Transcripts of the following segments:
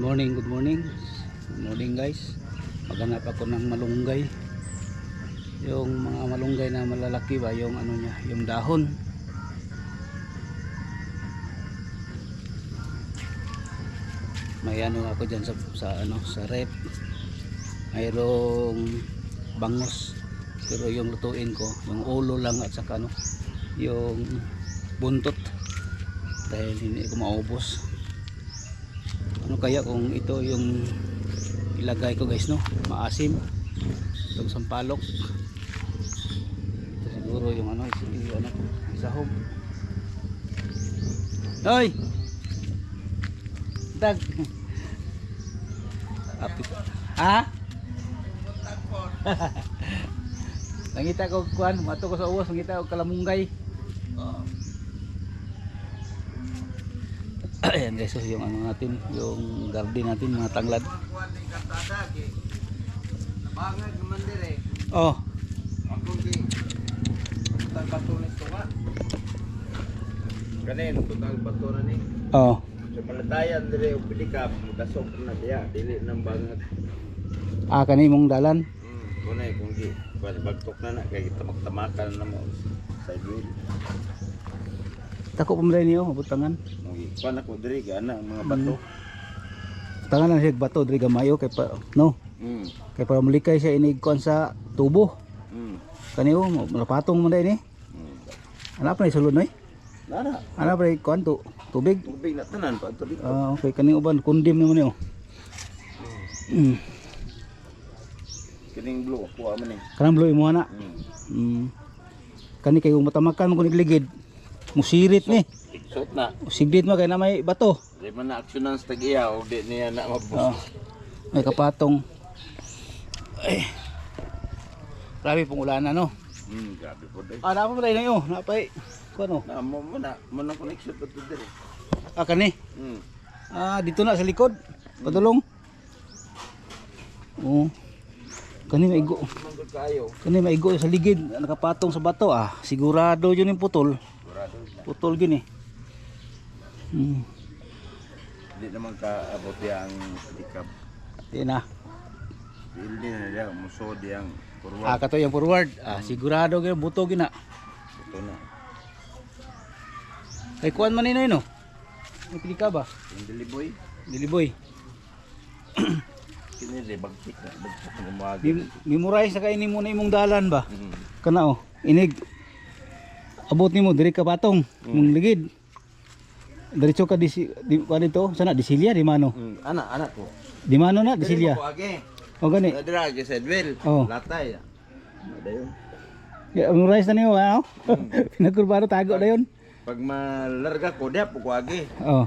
Morning, good morning. Good morning guys. Maghanap ako ng malunggay. Yung mga malunggay na malalaki ba, yung ano niya, yung dahon. May ano ako diyan sa rep. Mayroong bangus. Pero yung lutuin ko, yung ulo lang at saka ano, yung buntot. Dahil hindi ko maubos. Ano kaya kung ito yung ilagay ko guys, no? Maasim. Itong sampalok. Ito siguro yung ano, isahog. Hoy! Dag. Ha? Nangita ko kuan, mato ko sa uwas, nangita ko kalamunggay. Ayan guys, so yung ano natin, yung garden natin, mga tanglad. Oh. Kanin, tutang bato na ni. Oh. Sa palatayan dire og pilikap, dasok na diya, dili nang bangat. Ah, kani mong dalan. Kunay kung di bagtok na kay tamak-tamakan na mo side wheel. Tako pamday niyo, mabutangan. Mugi kuan ako dire gana ang mga bato. Tangan lang siya bato diri gamayo kay pa no. Kay para mulikay siya inig kuan sa tubo. Kani oh, malapatong man day ni. Ana pa ni sulod noy? Nana. Ana pa kuan to, tubig. Tubig na tanan pa to dito. Ah, okay, kani uban kundim naman niyo. Kining blue kuha man ni. Kanang bloy mo ana. Kani kay matamakan mo kunig ligid. Musirit ni. Iksot na. Sigdit mo kay na may bato. Di man na aksyonan sa tag-iya o di niya na mabus. Oh. May kapatong. Ay. Grabe pong ulan no. Grabe po day. Ah, napa man na yo, napay. Kuno. Na mo na connection to dire. Ah, kani. Ah, dito na sa likod. Padulong. Oh. Kani maigo. Mangod kayo. Kani maigo sa ligid, nakapatong sa bato ah. Sigurado 'yun yung putol. Sigurado. Putol gini. Hindi naman kaabot yang pilikap. Di na. Hindi na dia muso diyang forward. Ah, kato yung forward. Ah, sigurado gini buto gina. Ito na. Kay kuan man ninoy no. May pilika ba? Yung diliboy. Diliboy. Kini di bagtik na umagi. Memorize na kainin mo na imong dalan ba? Kana oh, inig. Abot nimo diri ka patong, mong ligid. Diretso ka di dito, sana disilya di mano. Anak ko. Di mano na disilya. Ko agi. O gani. Nadira agi sa Edwil. Oh. Latay. Dayon. Ya, memorize na niyo ano? Pinakurbaro tago dayon. Pag malarga ko dia ko agi. Oh.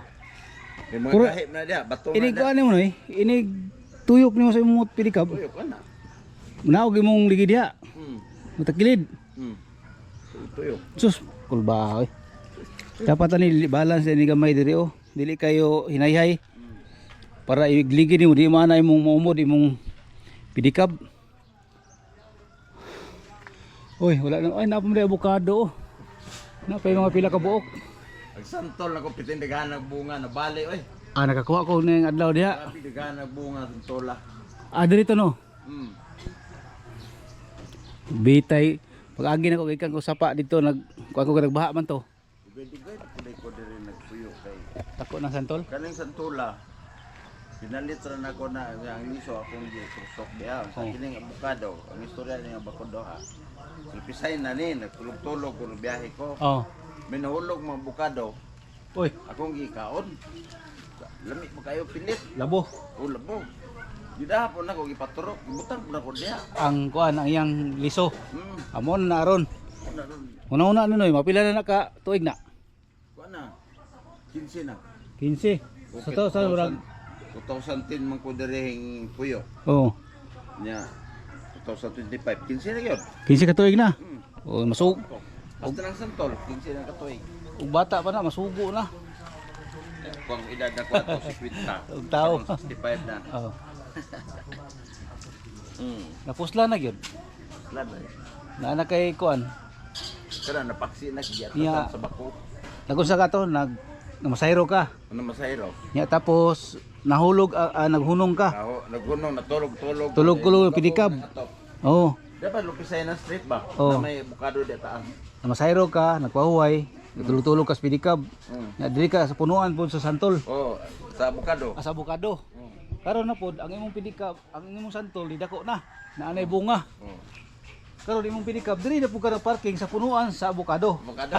May mga Puro- kahip na dia, bato na Inig dia. ko ano mo noy? Inig tuyok nimo sa imong pilikab. Tuyok ana. Munaog imong ligid diha. Mutakilid. Tuyok. Sus, kulba oy. Dapat ani balance ni gamay diri oh. Dili kayo hinayhay. Para igligid nimo di man imong maumod imong pidikab. Oy, wala na. Ay, napamay avocado oh. Napay mga pila ka buok. Agsantol na ko pitin daghang bunga na bali oy. Ah, nakakuha ko ning adlaw diha. Grabe daghang bunga santola. Ah, dito no. Bitay. Pag agi na ko gikan ko sapa dito kuha ko nagbaha man to. Ibigay na kulay ko diri nagpuyo kay Tako ng santol. kaning santola. Pinalit ra na ko na ang liso akong gitusok diha sa kining avocado. Ang istorya ning avocado ha. Sulpisay na ni nagtulog-tulog ko biyahe ko. Oh. Minahulog mga avocado. Oy, Akong gikaon. Lami mo kayo pilit. labo. O labo. Gida po na ko gipaturok. Ibutang po na ko diha. Ang kuan ang iyang liso. Amon na aron. Ano ron? Una-una ano noy, mapila na ka tuig na. Kuha na. 15 na. 15. Sa to sa urang. 2010 man ko dirihing puyo. Oh. Nya 2025 15 na gyud. 15 ka tuig na. Oh, masug. Basta lang santol 15 na katuig. Ug bata pa na masugo na. Kung edad na ko ato 50 na. Ug tao. 65 na. Oh. Napusla na gyud. Laban. Na kay kuan. Kana napaksi na Yeah. sa bako. Nagunsa ka to namasayro ka. Ano masayro? Nya tapos nahulog naghunong ka. Nagunong, natulog-tulog. Tulog-tulog, pidikab. Oo. Dapat lupisay na street ba? Oo. Na may bukado di taas. Namasayro ka, nagpahuway, natulog-tulog ka sa pidikab. Mm. Nya dili ka sa punuan po sa santol. Oh, sa bukado. Asa bukado. Karon na pod ang imong pidikab, ang imong santol didako na. Naanay bunga. Oh. Karon imong pidikab diri na po ka parking sa punuan sa bukado. Bukado.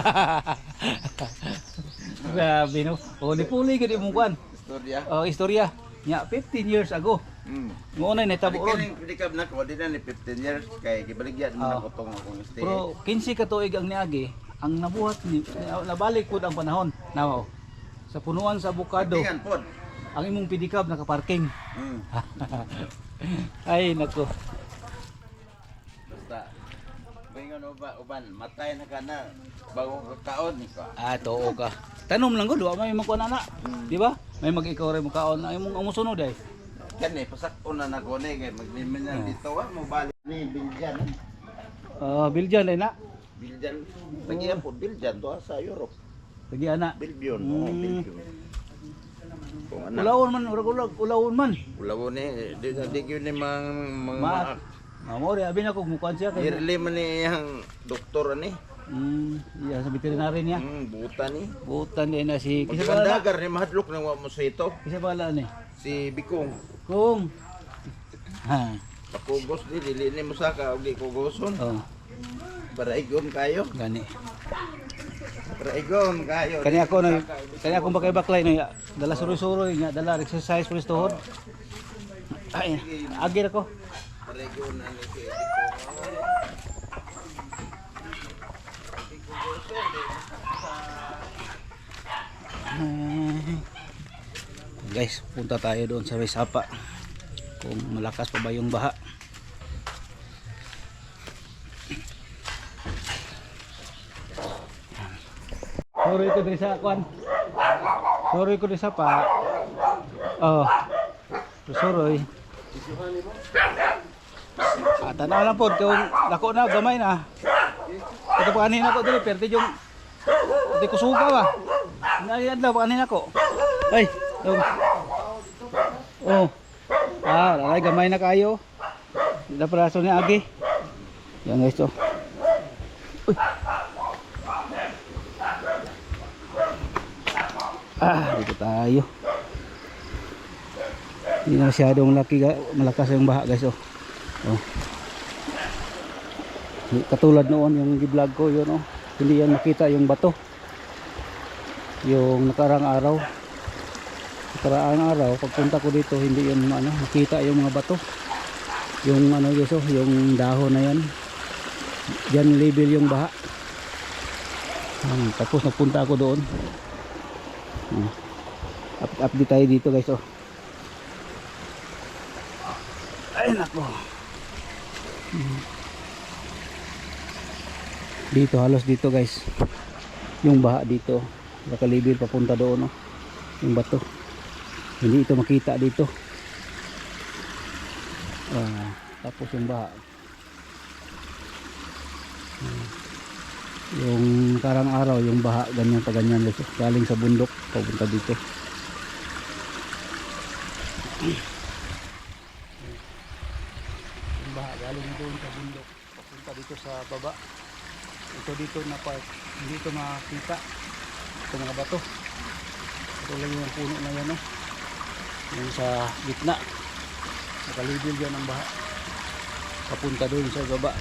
Grabe no. O nipuli gid imong kwan. Istorya. Istorya. Nya 15 years ago. Mm. Mo na nahitabo ron. Kining pidikab na ko di na ni 15 years kay gibaligyan mo na ko tong akong stay. Pero 15 ka tuig ang niagi, ang nabuhat ni nabalik pud ang panahon. Now, sa punuan sa bukado, Tingan pod. ang imong pidikab nakaparking. Mm. Ay nako. Basta bingon uban matay na ka na bago ka kaon ni ko. Too ka. Tanom lang gud, wa may magkuan ana. Di ba? May mag-ikaw rin makaon ang imong musunod ay. Kani pasakto na nako ni kay magdimin na dito wa mo balik ni Biljan. Biljan ay na. Biljan. Lagi po Biljan to sa Europe. Lagi ana. Bilbion, oh, Bilbion. Kung anak. Ulawon man, ulawon man. Ulawon ni di gyud ni mga Maak. Amo ri abi na ko mukuan siya kay. Irli man ni yang doktor ani. Iya sa veterinary niya. Buta ni. Butan din na si kisa bala. Pagdagar ni mahadlok nang wa mo ito. Kisa bala ni. Si Bikong. Kung. Ha. Pakugos ni dili ni mo saka og di kugoson. Oh, Para igon kayo. gani. Para igon kayo. Kani ako no, kani akong bakay-baklay no, dala suroy-suroy nya, dala exercise pulis tuhod. Ay, agir ako. Para igon ani si Guys, punta tayo doon sa Risapa. Kung malakas pa ba yung baha. Sorry ko din sa kwan. Sorry ko din sa pa. Oh. Sorry. Tanaw lang po kung dako na gamay na. Ito pa kanina ko dili pero yung di ko suga ba. Naliad lang pa kanina ko. Ay, oh. Alay gamay na kayo. Dila praso ni agi. Yan guys oh. Uy. Dito tayo. Hindi na masyadong malakas yung baha guys oh. Oh. Katulad noon yung i-vlog ko yun oh. Hindi yan makita yung bato. Yung nakarang araw pagpunta ko dito hindi yun makita yung mga bato. Yung guys oh, yung dahon na yan. Diyan level yung baha. Tapos napunta ako doon. Update tayo dito guys oh. Ay nako. Dito halos dito guys. Yung baha dito. Nakalibil papunta doon oh. Yung bato. Hindi ito makita dito. Tapos yung baha. Yung karang araw yung baha ganyan pa ganyan guys. Galing sa bundok papunta dito. Yung baha galing doon sa bundok papunta dito sa baba. Ito dito na part hindi ito makita. Ito mga bato. Ito lang yung puno na yan oh. Yung sa gitna nakalibil dyan ang baha papunta doon sa baba.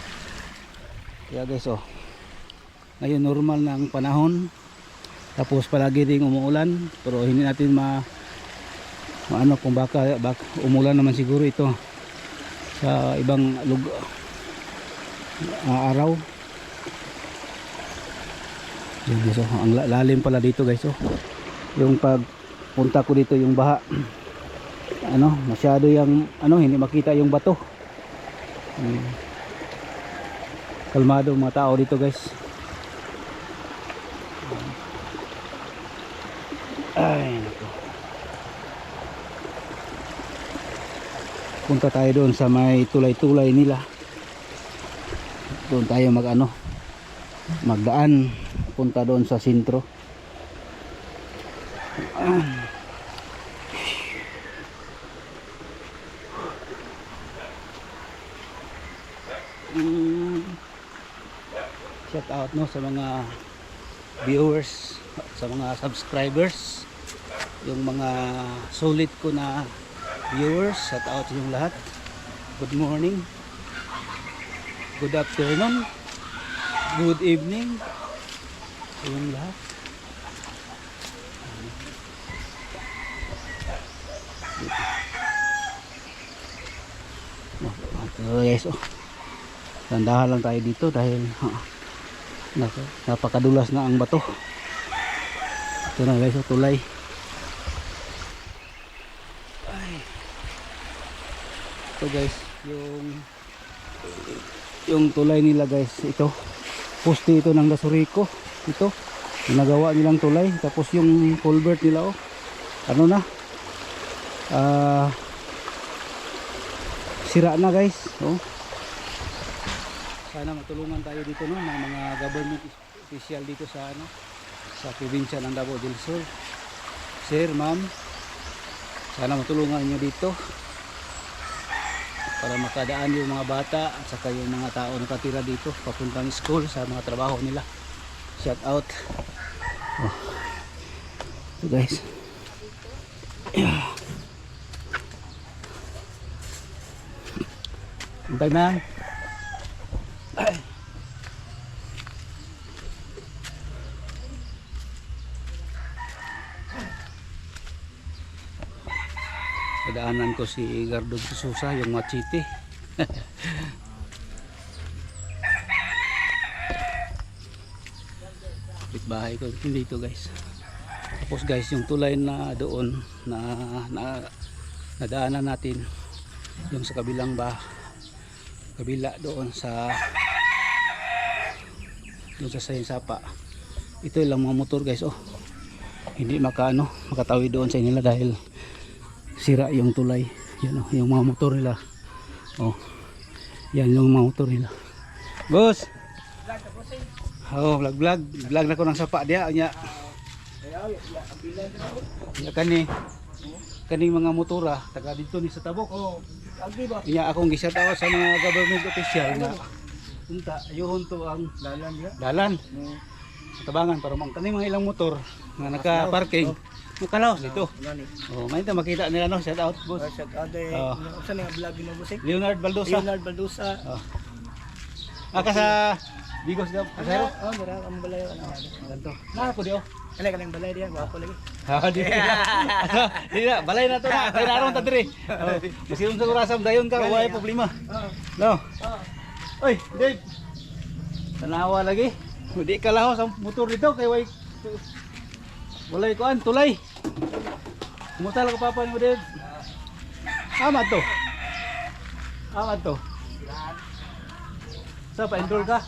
Kaya guys oh, ngayon normal na ang panahon, tapos palagi ring umuulan, pero hindi natin maano kung baka umulan naman siguro ito sa ibang lugar araw. Yan guys oh, ang lalim pala dito guys oh. Yung pagpunta ko dito yung baha masyado yung hindi makita yung bato. Kalmado mga tao dito guys. Ay nako. Punta tayo doon sa may tulay-tulay nila. Doon tayo magdaan punta doon sa sentro. Shout out no sa mga viewers, sa mga subscribers, yung mga solid ko na viewers. Shout out sa inyong lahat. Good morning, good afternoon, good evening sa inyong lahat. Ito guys, oh. Tandahan lang tayo dito dahil napakadulas na ang bato. Ito na guys, oh, tulay. Ay. Ito guys, yung tulay nila guys, ito. Poste ito ng Dasurico. Ito, ginagawa nilang tulay. Tapos yung culvert nila, oh. Ano na? Sira na guys, oh. Sana matulungan tayo dito no ng mga government official dito sa ano sa probinsya ng Davao del Sur. Sir, ma'am, sana matulungan niyo dito para makadaan yung mga bata at saka yung mga tao nakatira dito papuntang school sa mga trabaho nila. Shout out. Oh. Ito guys. Bye man. Kadaanan ko si Gardon Susa, yung machete. Bahay ko dito guys. Tapos guys, yung tulay na doon na nadaanan natin yung sa kabilang kabila doon sa Sapa. Ito lang mga motor guys, oh. Hindi makatawid doon sa nila dahil sira yung tulay. Yan, oh, yung mga motor nila. Oh. Yan yung mga motor nila. Boss. Oh, vlog na ko ng sapa dia nya. Ya kani mga motora taga dito ni sa Tabok. Oh. Iya akong gisataw sa mga government official na unta ayuhon to ang dalan. Tabangan para mang kani mga ilang motor nga naka-parking. Mukalaos dito. Oh, may makita nila no, shout out boss. Shout out eh. Unsa ni vlog mo boss? Leonard Baldosa. Oh. Aka sa Bigos daw. Asero? Oh, mura ang balay Ganto. Na ko dio. Kala kanang balay diya, wapo lagi. Ha, di. Di na, balay na to na. Kay naron ta diri. Masilong sa kurasam dayon ka, way problema. No. Oy, Dave. Tanawa lagi. Di ka lahos ang motor dito kay way walay kuan tulay. Kumusta lang ka papa mo Dave? Amat to. Sa pa-enroll ka?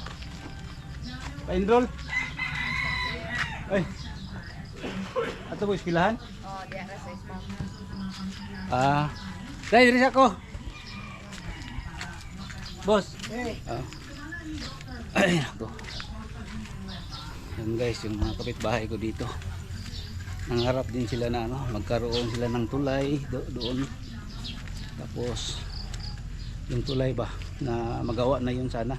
Pa-enroll? Ay. Ato mo ispilahan? Oh, diya ra sa isma. Dahil diri ako. Boss. Ay, ako. Yan guys, yung mga kapitbahay ko dito. Nangarap din sila na magkaroon sila ng tulay doon. Tapos yung tulay ba na magawa na yun sana.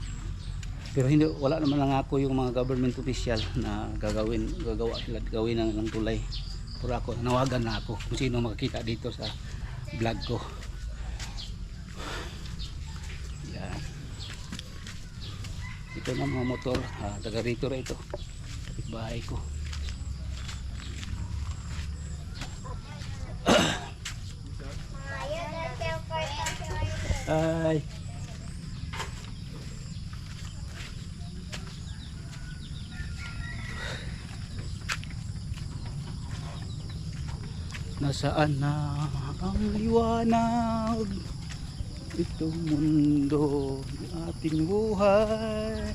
Pero wala naman lang ako yung mga government official na gagawa sila gawin ng tulay. Pero ako nawagan na ako kung sino makakita dito sa vlog ko. Yan. Ito na mga motor, taga rito ito. Bahay ko. Ay. Nasaan na ang liwanag itong mundo ng ating buhay?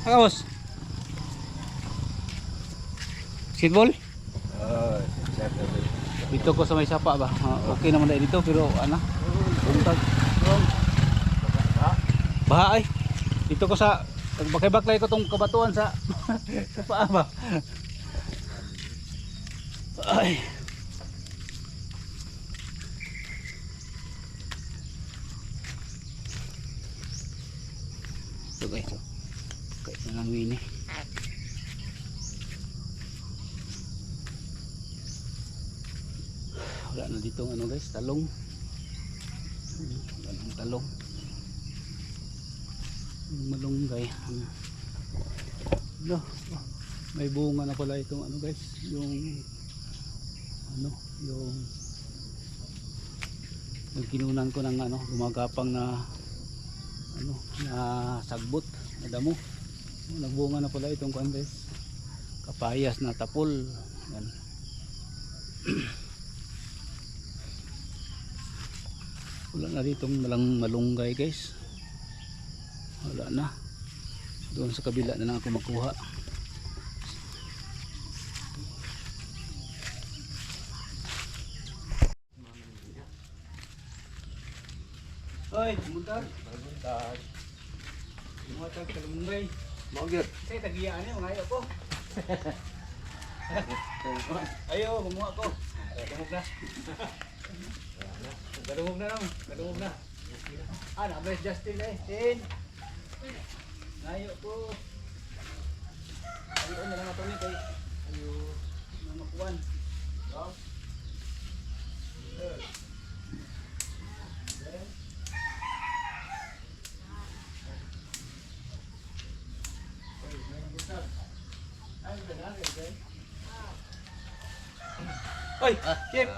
Kaos basketball? Dito ko sa may sapa ba? Okay naman na dito pero buntag. Baha ay. Dito ko sa bakay-baklay ko tong kabatuan sa sa paa ba. Ay. Ito guys, oh. Kahit na lang wini. Wala na dito ano guys, talong. Wala nang talong. Malunggay. No, may bunga na pala itong ano guys, yung ano, yung kinunan ko ng ano, gumagapang na ano, na sagbot, na damo. Nagbunga na pala itong kuan guys. Kapayas na tapol. Yan. Wala na ditong malunggay guys. Wala na. Doon sa kabila na lang ako makuha. Oy, muntag. Muntag sa lumunggay. Maugit. Say tagiyaan niyo ngayo ko. Ayo, kumuha ko. Kadungog na. Kadungog na lang, kadungog na. Ah, na-bless Justin eh. Tin. Ngayo ko. Ayo na lang ato ni kay. Ayo, namakuan. Wow. Oy, Chip.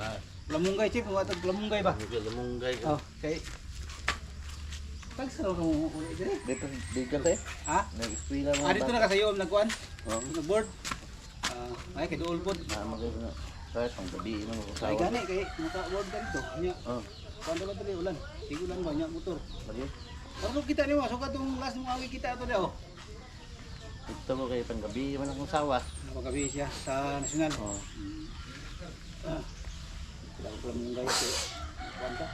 Lamunggay, Chip. Watag lamunggay ba? Lamunggay. Oh, kay. Tagsaraw ka mo uli dire. Dito, dito tayo. Ha? Nag-eskwela mo. Ah, dito na ka sa iyo nagkuan. Oo. Nag-board. Ay kay duol pod. Maganda na. Kahit pang gabi mo ko Ay gani kay naka-board ka dito. Nya. Oh, Kuan ba dali ulan? Tigulan ba nya motor? bali. Ano kita nimo? Sukat tong last mo awi kita ato daw. Ito ko kay pang gabi man akong sawa. Napagabi siya sa nasyonal. Oh. Sila ko lamunggay ko. Kuan ta.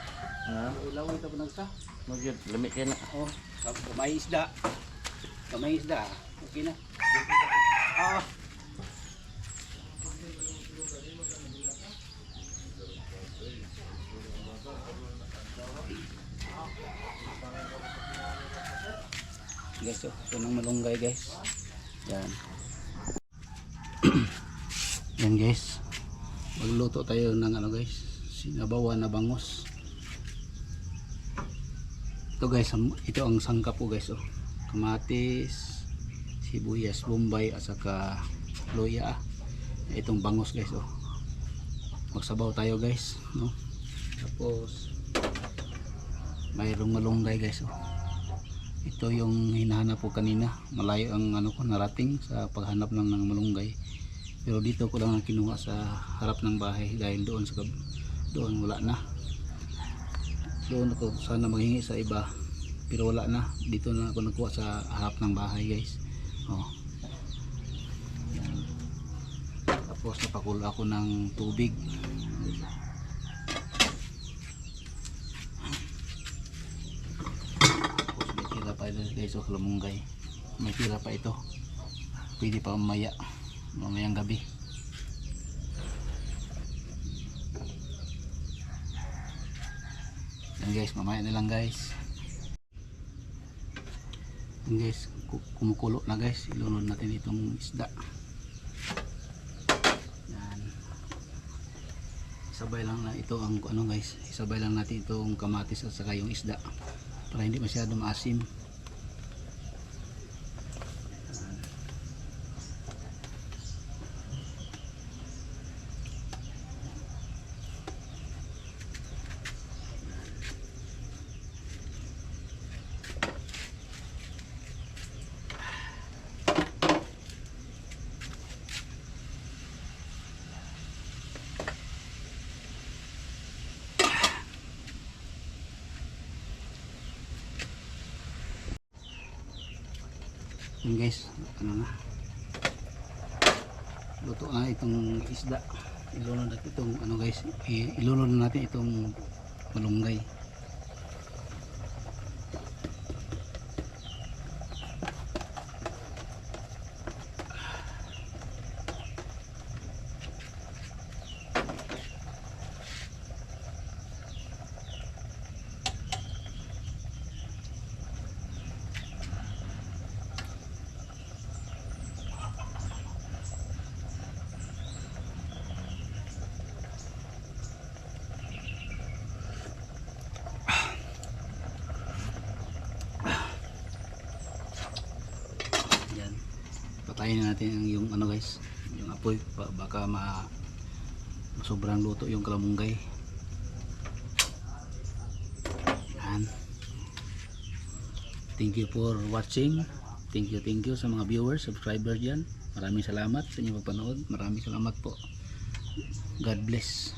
Ha? Ilaw ito pa nagsa. Magid lamig kay na. Oh, kamay isda. Kamay isda. Okay na. Ah. Guys, oh, ito ng malunggay guys. Yan. Yan guys. Magluto tayo ng ano guys, sinabawan na bangus. Ito guys, ito ang sangkap po guys, oh. Kamatis, sibuyas, bombay at saka luya. Itong bangus guys, oh. Magsabaw tayo guys, no. Tapos mayroong malunggay guys, oh. Ito yung hinahanap ko kanina. Malayo ang ano ko narating sa paghanap lang ng malunggay. Pero dito ko lang ang kinuha sa harap ng bahay dahil doon wala na. Doon ako sana maghingi sa iba pero wala na. Dito na ako nakuha sa harap ng bahay guys. Oh. Yan. Tapos napakulo ako ng tubig. Tapos may tira pa ito guys, oh, lamunggay. May tira pa ito. Pwede pa mamayang gabi. Yan guys, mamaya na lang guys. Yan guys, kumukulo na guys. Ilunod natin itong isda. Yan. Isabay lang na ito ang ano guys. Isabay lang natin itong kamatis at saka yung isda para hindi masyado maasim. Yan guys, ano na, luto na itong isda. Ilunod natin itong ano guys, ilunod natin itong malunggay. Patayin natin yung ano guys, yung apoy, baka sobrang luto yung kalamunggay. Yan. Thank you for watching. Thank you sa mga viewers, subscribers dyan. Maraming salamat sa inyong pagpanood. Maraming salamat po. God bless.